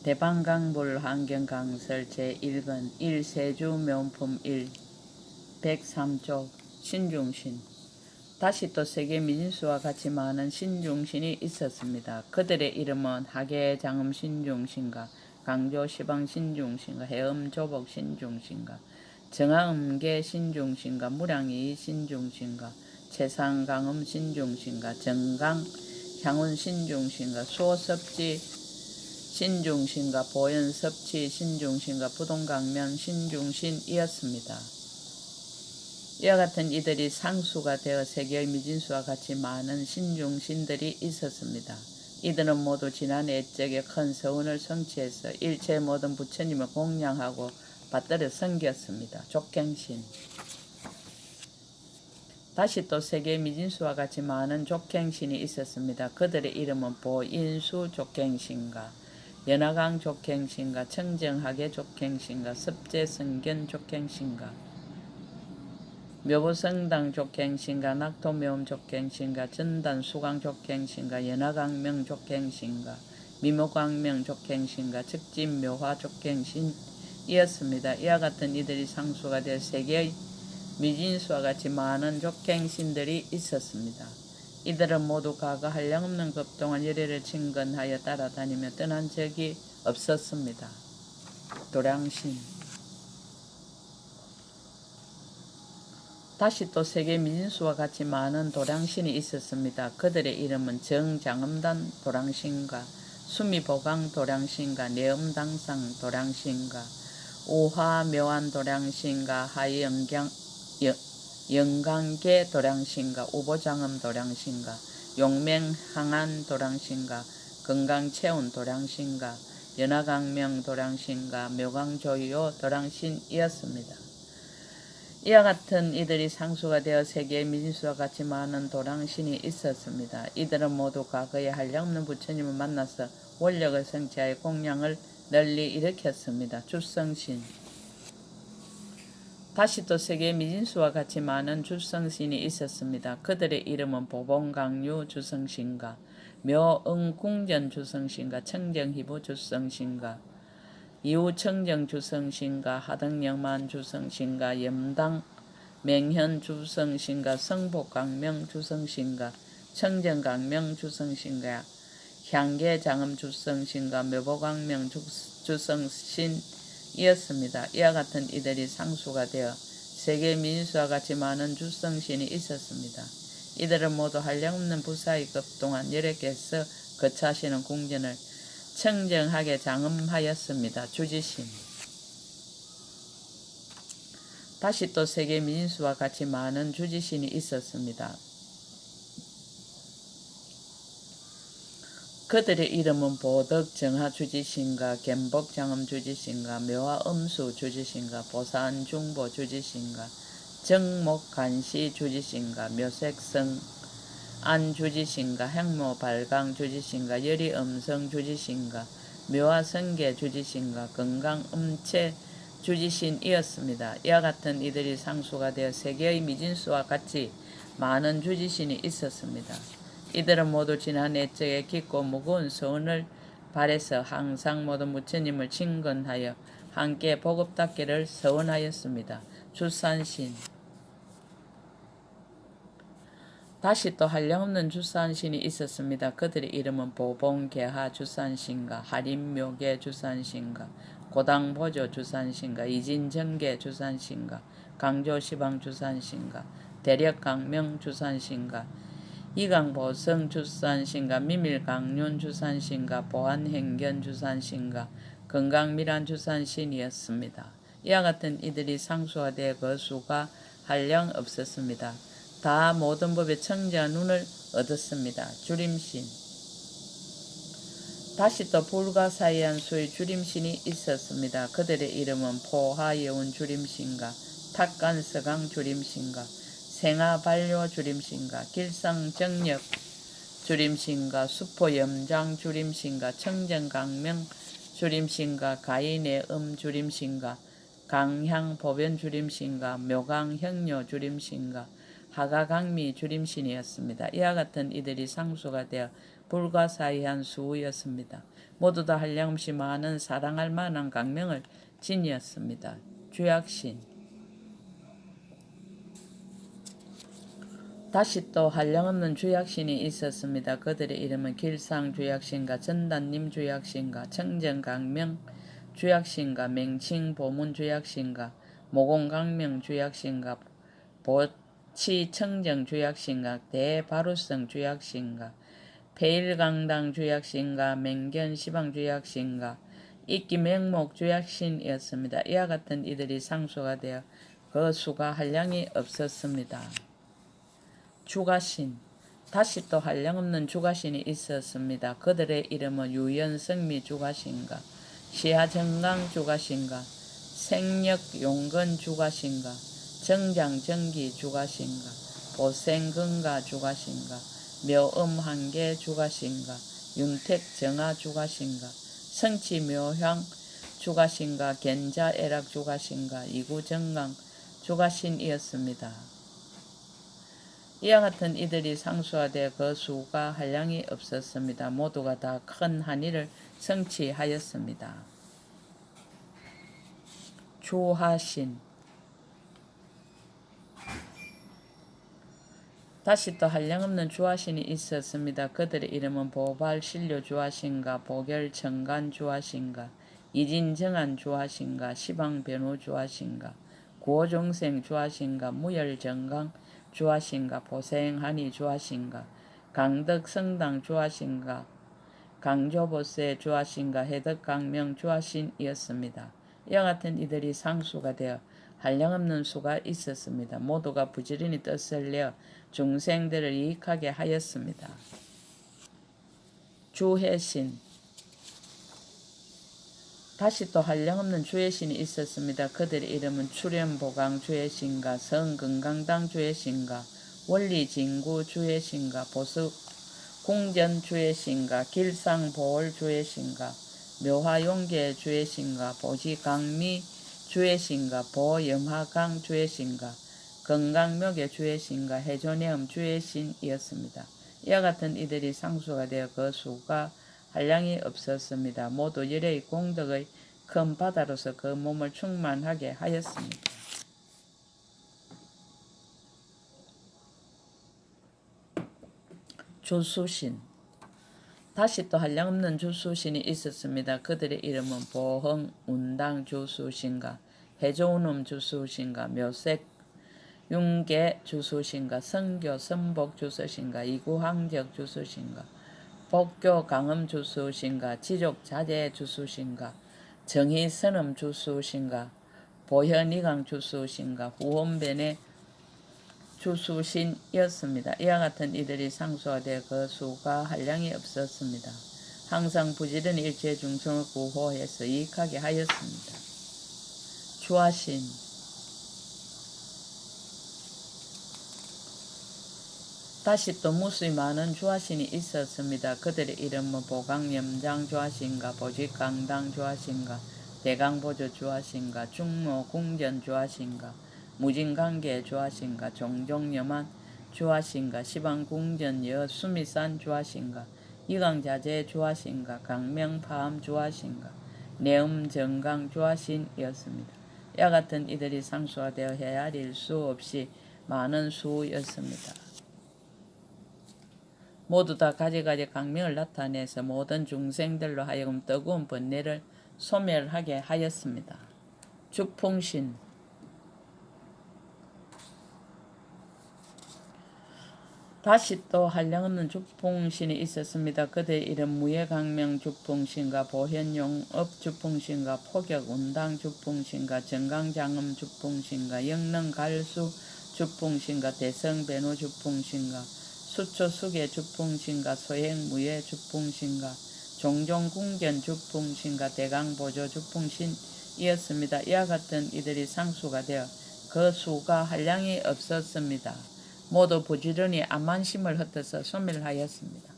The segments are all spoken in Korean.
대방강불 환경강설 제1권 1세주 명품 1 103쪽 신중신. 다시 또 세계 미진수와 같이 많은 신중신이 있었습니다. 그들의 이름은 하계장음 신중신가, 강조 시방 신중신가, 해음 조복 신중신가, 정하음계 신중신가, 무량이 신중신가, 최상강음 신중신가, 정강 향운 신중신가, 수호섭지 신중신가, 보현섭치 신중신가, 부동강명 신중신이었습니다. 이와 같은 이들이 상수가 되어 세계의 미진수와 같이 많은 신중신들이 있었습니다. 이들은 모두 지난 옛적에 큰 서운을 성취해서 일체 모든 부처님을 공양하고 받들어 섬겼습니다. 족행신. 다시 또 세계 미진수와 같이 많은 족행신이 있었습니다. 그들의 이름은 보인수 족행신가, 연화강 족행신가, 청정하계 족행신가, 습제성견 족행신가, 묘보성당 족행신가, 낙토묘음 족행신가, 전단수강 족행신가, 연화강명 족행신가, 미모광명 족행신가, 즉진묘화 족행신이었습니다. 이와 같은 이들이 상수가 될 세계의 미진수와 같이 많은 족행신들이 있었습니다. 이들은 모두 과거 한량없는 급동안 열애를 친근하여 따라다니며 떠난 적이 없었습니다. 도량신. 다시 또 세계 미진수와 같이 많은 도량신이 있었습니다. 그들의 이름은 정장음단 도량신가, 수미보강 도량신가, 내음당상 도량신가, 우화묘안 도량신가, 영강계 도량신가, 우보장음 도량신가, 용맹항안 도량신가, 건강체운 도량신가, 연화강명 도량신가, 묘강조요 도량신이었습니다. 이와 같은 이들이 상수가 되어 세계의 미진수와 같이 많은 도량신이 있었습니다. 이들은 모두 과거에 한량없는 부처님을 만나서 원력을 성취하여 공양을 널리 일으켰습니다. 주성신. 다시 또 세계 미진수와 같이 많은 주성신이 있었습니다. 그들의 이름은 보봉강류 주성신가, 묘응궁전 주성신가, 청정희부 주성신가, 이후청정 주성신가, 하등영만 주성신가, 염당 맹현 주성신가, 성복강명 주성신가, 청정강명 주성신가, 향계장음 주성신가, 묘보강명 주성신이었습니다. 이와 같은 이들이 상수가 되어 세계 민수와 같이 많은 주성신이 있었습니다. 이들은 모두 한량없는 부사의 급동안 여러 개서 거처하시는 궁전을 청정하게 장음하였습니다. 주지신. 다시 또 세계 민수와 같이 많은 주지신이 있었습니다. 그들의 이름은 보덕 정하 주지신가, gem복 장음 주지신가, 묘화 음수 주지신가, 보산 중보 주지신가, 정목 간시 주지신가, 묘색성 안 주지신가, 행모 발강 주지신가, 열이 음성 주지신가, 묘화 성계 주지신가, 건강 음체 주지신이었습니다. 이와 같은 이들이 상수가 되어 세계의 미진수와 같이 많은 주지신이 있었습니다. 이들은 모두 지난 옛적에 깊고 무거운 소원을 발해서 항상 모든 부처님을 친근하여 함께 복업닦기를 서원하였습니다. 주산신. 다시 또 한량없는 주산신이 있었습니다. 그들의 이름은 보봉계하 주산신가, 하림묘계 주산신가, 고당보조 주산신가, 이진정계 주산신가, 강조시방 주산신가, 대력강명 주산신가, 이강보성 주산신가, 미밀강륜 주산신가, 보안행견 주산신가, 건강미란 주산신이었습니다. 이와 같은 이들이 상수화되어 그 수가 한량 없었습니다. 다 모든 법의 청자 눈을 얻었습니다. 주림신. 다시 또 불가사의한 수의 주림신이 있었습니다. 그들의 이름은 포하여운 주림신가, 탁간서강 주림신가, 생하반려 주림신가, 길상정력 주림신가, 수포염장 주림신가, 청정강명 주림신가, 가인의음 주림신가, 강향보변 주림신가, 묘강형료 주림신가, 하가강미 주림신이었습니다. 이와 같은 이들이 상수가 되어 불가사의한 수였습니다. 모두 다 한량없이 많은 사랑할 만한 강명을 지니었습니다. 주약신. 다시 또 한량없는 주약신이 있었습니다. 그들의 이름은 길상주약신과 전단님주약신과 청정강명 주약신과 맹칭보문주약신과 모공강명주약신과 보치청정주약신과 대바루성주약신과 폐일강당주약신과 맹견시방주약신과 이기맹목주약신이었습니다. 이와 같은 이들이 상수가 되어 그 수가 한량이 없었습니다. 주가신. 다시 또 한량없는 주가신이 있었습니다. 그들의 이름은 유연성미 주가신과 시하정강 주가신과 생력용근 주가신과 정장정기 주가신과 보생근가 주가신과 묘음한계 주가신과 윤택정화 주가신과 성치묘향 주가신과 견자애락 주가신과 이구정강 주가신이었습니다. 이와 같은 이들이 상수하되 그 수가 한량이 없었습니다. 모두가 다 큰 한의를 성취하였습니다. 주하신. 다시 또 한량없는 주하신이 있었습니다. 그들의 이름은 보발신료주하신과 보결청간주하신과 이진정한주하신과 시방변호주하신과 구호종생주하신과 무열정강주하신과 보생한의주하신과 강덕성당주하신과 강조보세주하신과 해덕강명주하신이었습니다. 이와 같은 이들이 상수가 되어 한량없는 수가 있었습니다. 모두가 부지런히 뜻을 내어 중생들을 이익하게 하였습니다. 주해신. 다시 또 한량없는 주해신이 있었습니다. 그들의 이름은 출현보강 주해신과 성건강당 주해신과 원리진구 주해신과 보습궁전 주해신과 길상보월 주해신과 묘화용계 주해신과 보지강미 주해신과 보염하강 주해신과 건강묘계 주해신과 해조내음 주해신이었습니다. 이와 같은 이들이 상수가 되어 그 수가 한량이 없었습니다. 모두 열의 공덕의 큰 바다로서 그 몸을 충만하게 하였습니다. 주수신. 다시 또 한량없는 주수신이 있었습니다. 그들의 이름은 보흥 운당 주수신과 해조운음 주수신과 묘색 윤계 주수신과 성교 선복 주수신과 이구황적 주수신과 복교 강음 주수신과 지족 자재 주수신과 정의 선음 주수신과 보현이강 주수신과 후원변의 주수신이었습니다. 이와 같은 이들이 상수하되 그 수가 한량이 없었습니다. 항상 부지런히 일체 중성을 구호해서 이익하게 하였습니다. 주하신. 다시 또 무수히 많은 주하신이 있었습니다. 그들의 이름은 보강염장 주하신과 보직강당 주하신과 대강보조 주하신과 중로궁전 주하신과 무진관계 주하신과 종종염한 주하신과 시방궁전 여수미산 주하신과 이강자재 주하신과 강명파암 주하신과 내음정강 주하신이었습니다. 이와 같은 이들이 상수화되어 헤아릴 수 없이 많은 수였습니다. 모두 다 가지가지 강명을 나타내서 모든 중생들로 하여금 뜨거운 번뇌를 소멸하게 하였습니다. 주풍신. 다시 또 한량없는 주풍신이 있었습니다. 그들의 이름 무예강명 주풍신과 보현용업 주풍신과 포격운당 주풍신과 정강장음 주풍신과 영능갈수 주풍신과 대성배노 주풍신과 수초수계 주풍신과 소행무예 주풍신과 종종궁견 주풍신과 대강보조 주풍신이었습니다. 이와 같은 이들이 상수가 되어 그 수가 한량이 없었습니다. 모두 부지런히 암만심을 흩어서 소멸하였습니다.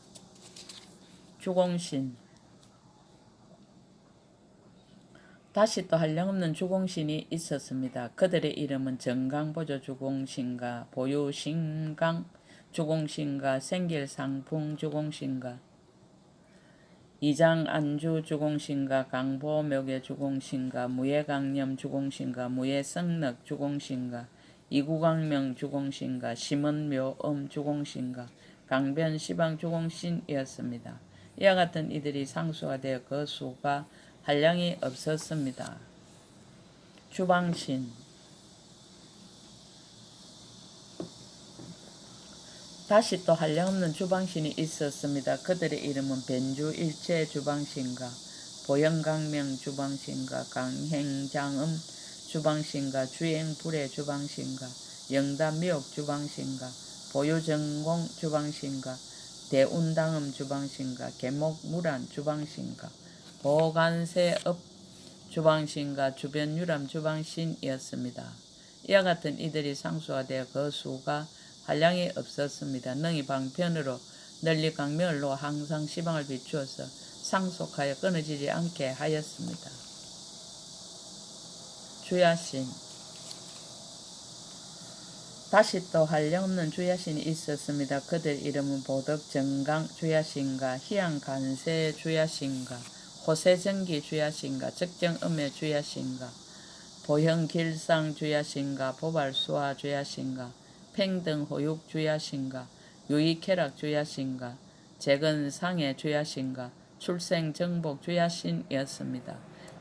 주공신. 다시 또 한량없는 주공신이 있었습니다. 그들의 이름은 정강보조 주공신과 보유신강 주공신과 생길상풍 주공신과 이장 안주 주공신가 강보묘계 주공신가 무예강념 주공신가 무예성넉 주공신가 이구강명 주공신가 심은묘음 주공신가 강변시방 주공신이었습니다. 이와 같은 이들이 상수가 되어 그 수가 한량이 없었습니다. 주방신 다시 또 한량없는 주방신이 있었습니다. 그들의 이름은 변주 일체 주방신가 보영강명 주방신가 강행장음 주방신가 주행불의 주방신가 영담미옥 주방신가 보유전공 주방신가 대운당음 주방신가 계목무란 주방신가 보간세업 주방신가 주변유람 주방신이었습니다. 이와 같은 이들이 상수가 되어 그 수가 한량이 없었습니다. 능히 방편으로 널리 강명을로 항상 시방을 비추어서 상속하여 끊어지지 않게 하였습니다. 주야신 다시 또 한량없는 주야신이 있었습니다. 그들 이름은 보덕정강 주야신가 희양간세 주야신가 호세정기 주야신가 적정음의 주야신가 보형길상 주야신가 보발수화 주야신가 팽등호육 주야신가 유익쾌락 주야신가 재건상해 주야신가 출생정복 주야신이었습니다.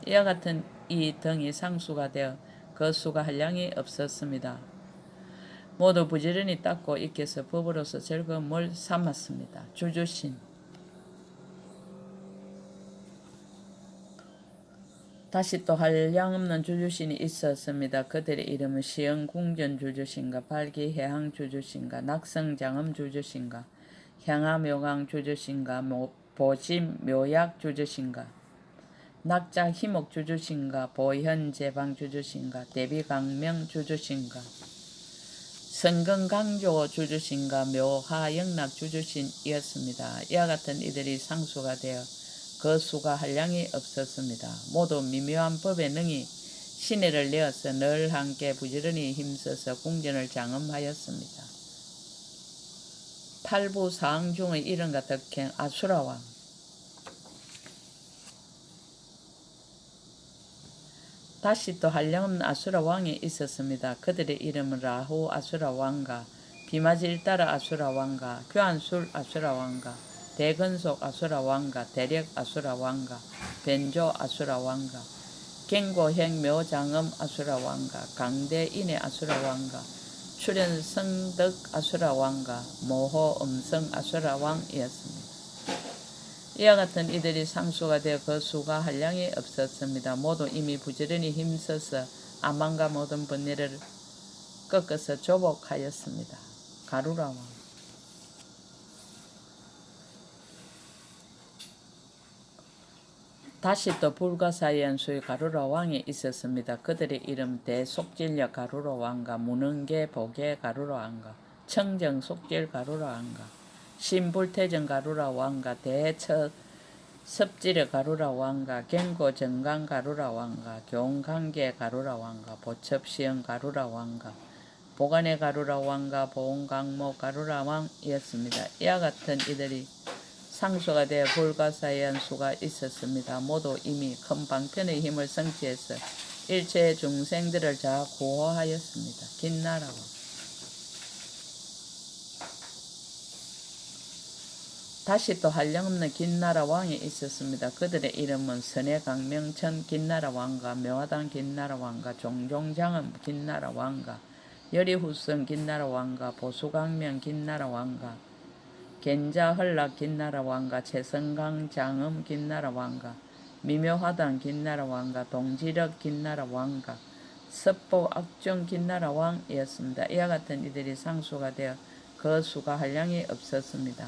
이와 같은 이 등이 상수가 되어 그 수가 한량이 없었습니다. 모두 부지런히 닦고 익혀서 법으로서 즐거움을 삼았습니다. 주주신 다시 또 한량없는 주주신이 있었습니다. 그들의 이름은 시흥궁전 주주신가 발기해항 주주신가 낙성장음 주주신가 향하묘강 주주신가 보심묘약 주주신가 낙자희목 주주신가 보현제방 주주신가 대비강명 주주신가 성근강조 주주신가 묘하영락 주주신이었습니다. 이와 같은 이들이 상수가 되어 그 수가 한량이 없었습니다. 모두 미묘한 법에 능히 신의를 내어서 늘 함께 부지런히 힘써서 궁전을 장엄하였습니다. 팔부사항 중의 이름과 덕행 아수라왕 다시 또 한량없는 아수라왕이 있었습니다. 그들의 이름은 라후 아수라왕과 비마질따라 아수라왕과 교한술 아수라왕과 대근속 아수라왕과 대력 아수라왕과 변조 아수라왕과 경고행묘장음 아수라왕과 강대인의 아수라왕과 출현성덕 아수라왕과 모호음성 아수라왕이었습니다. 이와 같은 이들이 상수가 되어 그 수가 한량이 없었습니다. 모두 이미 부지런히 힘써서 아만과 모든 번뇌를 꺾어서 조복하였습니다. 가루라왕 다시 또 불가사의한수의 가루라 왕이 있었습니다. 그들의 이름 대속질력 가루라 왕과 무능계 보계 가루라 왕과 청정 속질 가루라 왕과 신불태정 가루라 왕과 대처 섭질의 가루라 왕과 경고 정강 가루라 왕과 교훈관계 가루라 왕과 보첩시영 가루라 왕과 보관의 가루라 왕과 보온강모 가루라 왕이었습니다. 이와 같은 이들이 상수가 되어 불가사의한 수가 있었습니다. 모두 이미 큰 방편의 힘을 성취해서 일체의 중생들을 다 구호하였습니다. 긴나라왕 다시 또 한량없는 긴나라왕이 있었습니다. 그들의 이름은 선해강명천 긴나라왕과 묘화당 긴나라왕과 종종장엄 긴나라왕과 여리후성 긴나라왕과 보수강명 긴나라왕과 겐자헐락 긴나라왕과 채성강 장음 긴나라왕과 미묘화당 긴나라왕과 동지력 긴나라왕과 섭보 악종 긴나라왕이었습니다. 이와 같은 이들이 상수가 되어 그 수가 한량이 없었습니다.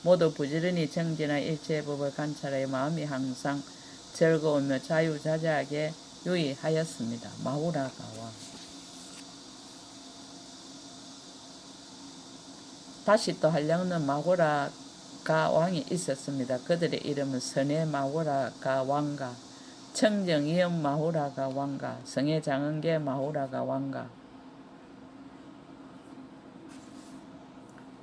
모두 부지런히 정진한 일체의 법을 관찰하여 마음이 항상 즐거우며 자유자재하게 유의하였습니다. 마우라가왕 다시 또 한량없는 마고라가 왕이 있었습니다. 그들의 이름은 선해 마고라가 왕과 청정이엄 마후라가 왕과 성해장은계 마후라가 왕과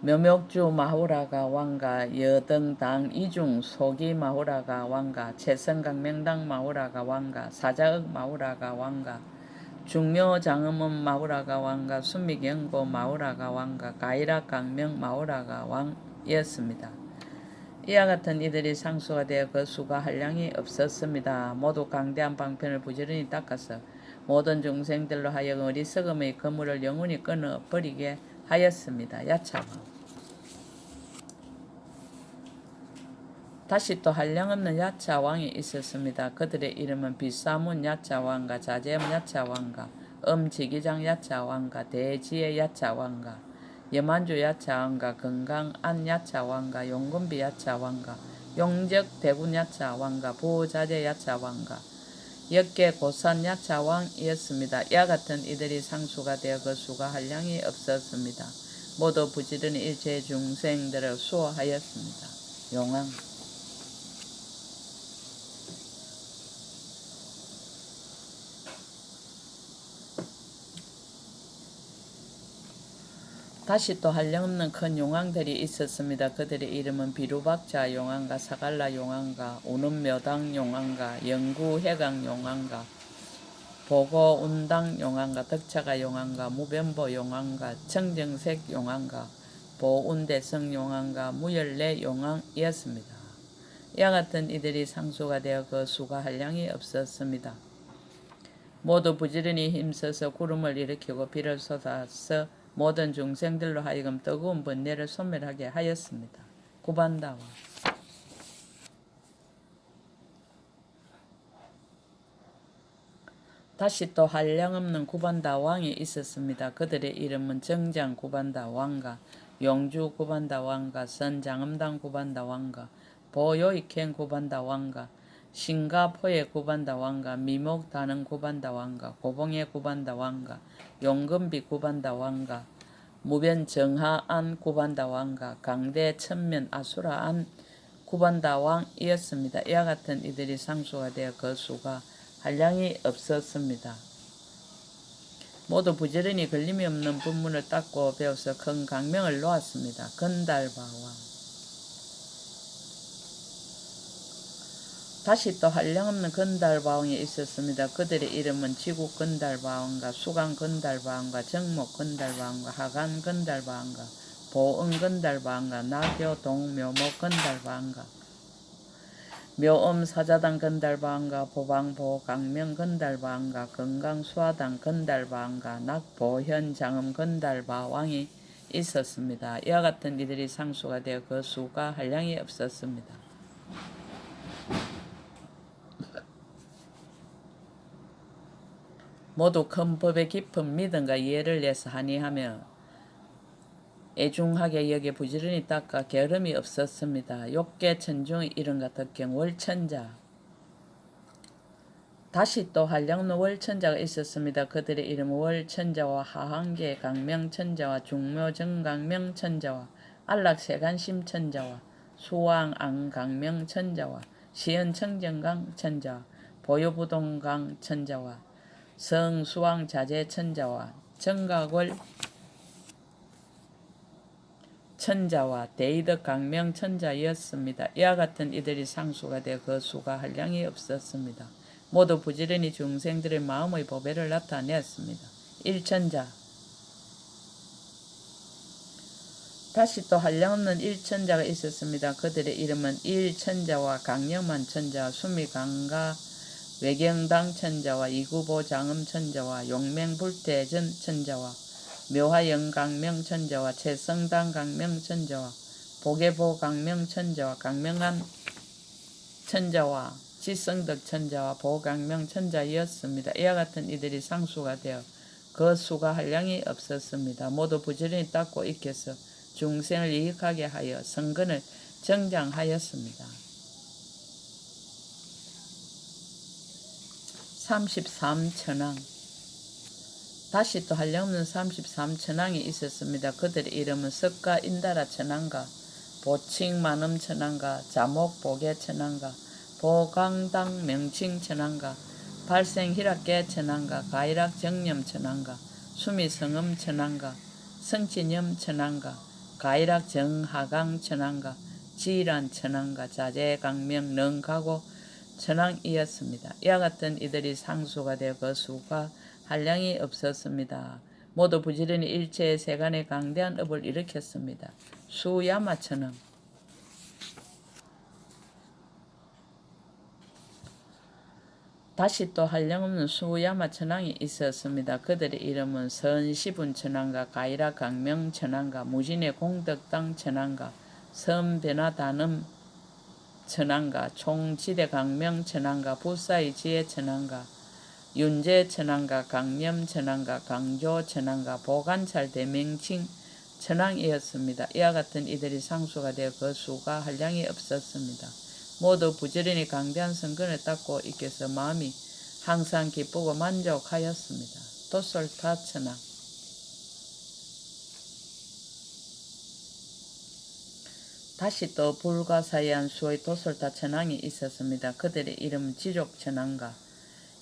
묘목주 마후라가 왕가 여등당 이중 소기 마후라가 왕가 채성강명당 마후라가 왕가 사자흑 마후라가 왕가 중묘장음은 마후라가 왕가 순미경고 마후라가 왕가 가이락 강명 마후라가 왕이었습니다. 이와 같은 이들이 상수가 되어 그 수가 한량이 없었습니다. 모두 강대한 방편을 부지런히 닦아서 모든 중생들로 하여금 어리석음의 그물을 영원히 끊어버리게 하였습니다. 야차왕. 다시 또 한량없는 야차왕이 있었습니다. 그들의 이름은 비사문 야차왕과 자제음 야차왕과 음지기장 야차왕과 대지의 야차왕과 여만주 야차왕과 건강안 야차왕과 용금비 야차왕과 용적 대군 야차왕과 부자재 야차왕과 역계 고산 야차왕이었습니다. 이와 같은 이들이 상수가 되어 그 수가 한량이 없었습니다. 모두 부지런히 일체 중생들을 수호하였습니다. 용왕. 다시 또 한량없는 큰 용왕들이 있었습니다. 그들의 이름은 비루박자 용왕과 사갈라 용왕과 우는묘당 용왕과 영구해강 용왕과 보고운당 용왕과 덕차가 용왕과 무변보 용왕과 청정색 용왕과 보운대성 용왕과 무열례 용왕이었습니다. 이와 같은 이들이 상수가 되어 그 수가 한량이 없었습니다. 모두 부지런히 힘써서 구름을 일으키고 비를 쏟아서 모든 중생들로 하여금 뜨거운 번뇌를 소멸하게 하였습니다. 구반다와. 다시 또 한량없는 구반다 왕이 있었습니다. 그들의 이름은 정장 구반다 왕과 용주 구반다 왕과 선장음당 구반다 왕과 보요이켄 구반다 왕과 싱가포의 구반다 왕과 미목다능 구반다 왕과 고봉의 구반다 왕과 용금비 구반다 왕과 무변정하안 구반다 왕과 강대 천면 아수라안 구반다 왕이었습니다. 이와 같은 이들이 상수가 되어 그 수가 한량이 없었습니다. 모두 부지런히 걸림이 없는 법문을 닦고 배워서 큰 강명을 놓았습니다. 건달바왕. 다시 또 한량없는 건달바왕이 있었습니다. 그들의 이름은 지국 건달바왕과 수강 건달바왕과 정목 건달바왕과 하간 건달바왕과 보응 건달바왕과 나교 동묘목 건달바왕과 묘엄 사자당 건달바왕과 보방보 강명 건달바왕과 건강수화당 건달바왕과 낙보현 장음 건달바왕이 있었습니다. 이와 같은 이들이 상수가 되어 그 수가 한량이 없었습니다. 모두 큰 법의 깊은 믿음과 이해를 내서 하니하며 애중하게 여겨 부지런히 닦아 게으름이 없었습니다. 욕계 천중의 이름과 덕경 월천자. 다시 또 한량로 월천자가 있었습니다. 그들의 이름은 월천자와 하한계 강명천자와 중묘정강명천자와 안락세간심천자와 수왕안강명천자와 시연청정강천자와 보유부동강천자와 성수왕자재천자와 정각월 천자와 대이덕 강명천자였습니다. 이와 같은 이들이 상수가 되어 그 수가 한량이 없었습니다. 모두 부지런히 중생들의 마음의 보배를 나타냈습니다. 일천자. 다시 또 한량없는 일천자가 있었습니다. 그들의 이름은 일천자와 강령만 천자와 수미강가 외경당 천자와 이구보 장음 천자와 용맹불대전 천자와 묘화영 강명 천자와 채성당 강명 천자와 보계보 강명 천자와 강명한 천자와 지성덕 천자와 보강명 천자였습니다. 이와 같은 이들이 상수가 되어 그 수가 한량이 없었습니다. 모두 부지런히 닦고 익혀서 중생을 이익하게 하여 성근을 정장하였습니다. 33천왕. 다시 또 한량없는 33천왕이 있었습니다. 그들의 이름은 석가 인다라 천왕과 보칭 만음 천왕과 자목 보계 천왕과 보강당 명칭 천왕과 발생 희락계 천왕과 가이락 정념 천왕과 수미 성음 천왕과 성친염 천왕과 가이락 정하강 천왕가 지란 천왕가 자재 강명 능가고 천왕이었습니다. 이와 같은 이들이 상수가 되어 그 수가 한량이 없었습니다. 모두 부지런히 일체의 세간에 강대한 업을 일으켰습니다. 수야마천왕 다시 또 한량없는 수야마 천왕이 있었습니다. 그들의 이름은 선시분 천왕과 가이라 강명 천왕과 무진의 공덕당 천왕과 섬변화단음 천왕과 총지대 강명 천왕과 부사의 지혜 천왕과 윤제 천왕과 강념 천왕과 강조 천왕과 보관찰 대명칭 천왕이었습니다. 이와 같은 이들이 상수가 되어 그 수가 한량이 없었습니다. 모두 부지런히 강대한 성근을 닦고 있겠어 마음이 항상 기쁘고 만족하였습니다. 도솔타 천왕 다시 또 불가사의한 수의 도솔타 천왕이 있었습니다. 그들의 이름은 지족 천왕과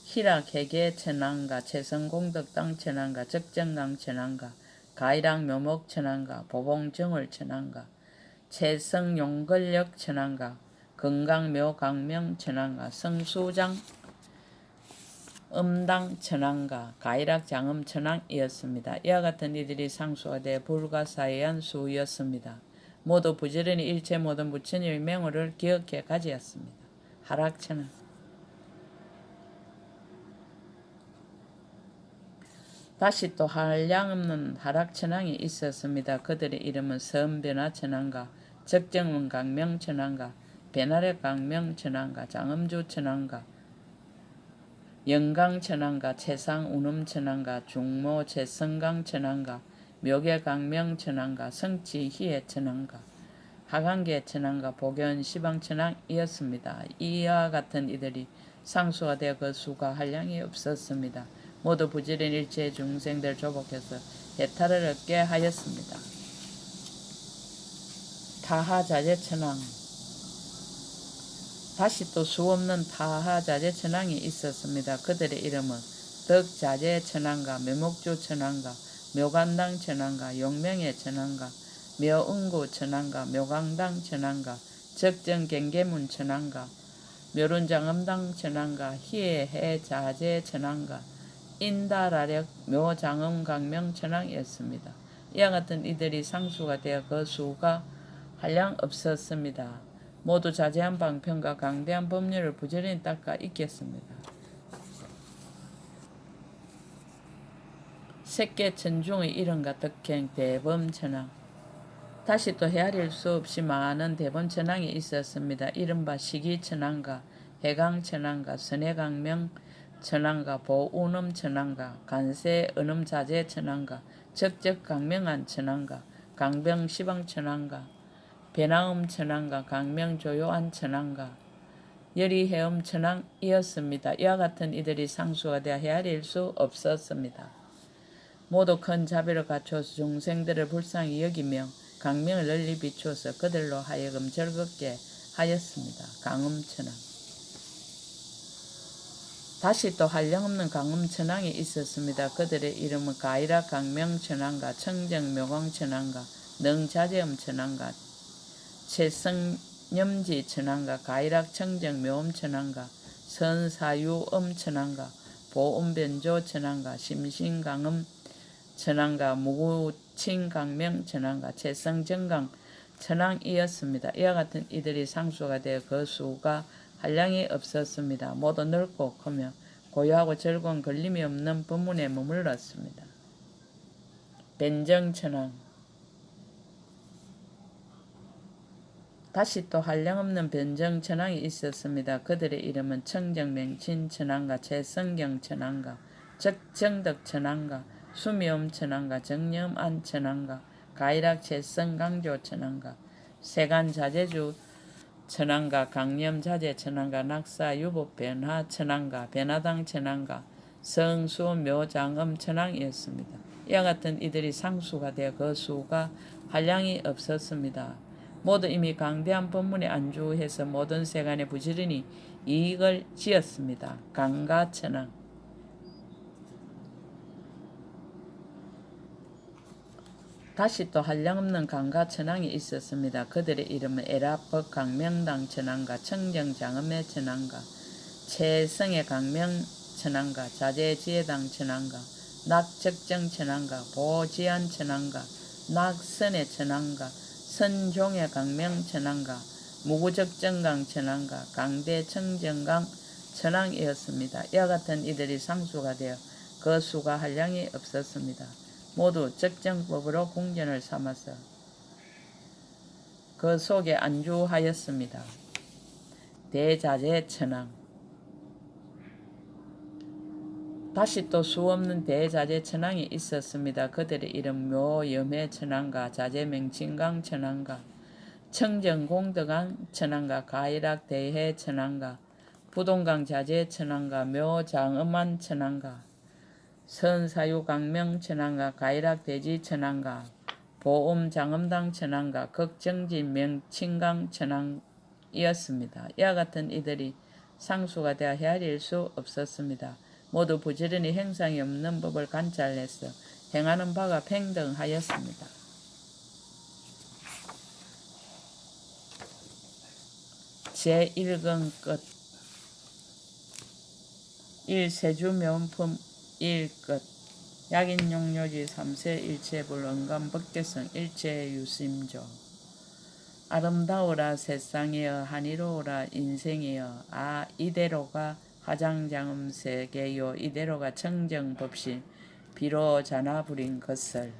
희락회계 천왕과 채성공덕당 천왕과 적정강 천왕과 가이랑 묘목 천왕과 보봉정월 천왕과 채성용걸력 천왕과 건강묘강명 천왕과 성수장 음당 천왕과 가이락 장음 천왕이었습니다. 이와 같은 이들이 상수가 되어 불가사의한 수였습니다. 모두 부지런히 일체 모든 부처님의 명호를 기억해 가지었습니다. 하락천왕 다시 또 한량없는 하락천왕이 있었습니다. 그들의 이름은 선변화천왕과 적정원강명천왕과 배나래강명천왕과 장음주천왕과 영강천왕과 채상운음천왕과 중모채성강천왕과 묘계강명천왕과 성치희애천왕과 하강계천왕과 복연시방천왕이었습니다. 이와 같은 이들이 상수가 되어 그 수가 한량이 없었습니다. 모두 부지런 일체의 중생들 조복해서 해탈을 얻게 하였습니다. 타하자재천왕 다시 또 수없는 타하자재천왕이 있었습니다. 그들의 이름은 덕자재천왕과 묘목주천왕과 묘간당천왕과 용명의천왕과 묘응구천왕과 묘강당천왕과 적정경계문천왕과 묘룬장음당천왕과 희해해자재천왕과 인다라력 묘장음강명천왕이었습니다. 이와 같은 이들이 상수가 되어 그 수가 한량 없었습니다. 모두 자제한 방편과 강대한 법률을 부지런히 닦아 있겠습니다. 색계천중의 이름과 덕행 대범천왕 다시 또 헤아릴 수 없이 많은 대범천왕이 있었습니다. 이른바 시기천왕과 해강천왕과 선해강명천왕과 보운음천왕과 간세은음자재천왕과 적적강명한천왕과 강병시방천왕과 배나음천왕과 강명조요한천왕과 열이해음천왕이었습니다. 이와 같은 이들이 상수가 되어 헤아릴 수 없었습니다. 모두 큰 자비를 갖춰서 중생들을 불쌍히 여기며 강명을 널리 비추어서 그들로 하여금 즐겁게 하였습니다. 강음천왕 다시 또 한량없는 강음천왕이 있었습니다. 그들의 이름은 가이락 강명천왕과 청정묘광천왕과 능자재음천왕과 채성념지천왕과 가이락 청정묘음천왕과 선사유음천왕과 보음변조천왕과 심신강음천왕과 무구칭강명천왕과 채성정강천왕이었습니다. 이와 같은 이들이 상수가 되어 그 수가 한량이 없었습니다. 모두 넓고 크며 고요하고 즐거운 걸림이 없는 법문에 머물렀습니다. 변정천왕 다시 또 한량없는 변정천왕이 있었습니다. 그들의 이름은 청정맹친천왕과 채성경천왕과 적정덕천왕과 수미엄천왕과 정념안천왕과 가이락채성강조천왕과 세간자재주 천왕과 강념자재천왕과 낙사유법변화천왕과 변화당천왕과 성수묘장음천왕이었습니다. 이와 같은 이들이 상수가 되어 그 수가 한량이 없었습니다. 모두 이미 강대한 법문에 안주해서 모든 세간에 부지런히 이익을 지었습니다. 강가천왕 다시 또 한량없는 강과 천왕이 있었습니다. 그들의 이름은 에라법 강명당 천왕과 청정장엄의 천왕과 최성의 강명 천왕과 자제지혜당 천왕과 낙적정 천왕과 보지안 천왕과 낙선의 천왕과 선종의 강명 천왕과 무구적정강 천왕과 강대 청정강 천왕이었습니다. 이와 같은 이들이 상수가 되어 그 수가 한량이 없었습니다. 모두 적정법으로 궁전을 삼아서 그 속에 안주하였습니다. 대자재 천왕. 다시 또 수없는 대자재 천왕이 있었습니다. 그들의 이름 묘염해 천왕과 자재명칭강 천왕과 청정공덕강 천왕과 가이락 대해 천왕과 부동강 자재 천왕과 묘장엄한 천왕과 선사유강명 천왕과 가이락 대지 천왕과 보음장엄당 천왕과 극정진 명칭강 천왕이었습니다. 이와 같은 이들이 상수가 되어 헤아릴 수 없었습니다. 모두 부지런히 행상이 없는 법을 관찰해서 행하는 바가 평등하였습니다. 제1권 끝. 1세주명품 1끝. 약인용료지 3세 일체불 언감법계성 일체유심조. 아름다우라 세상이여 한이로우라 인생이여 이대로가 화장장음 세계요 이대로가 청정법신 비로 자나부린 것을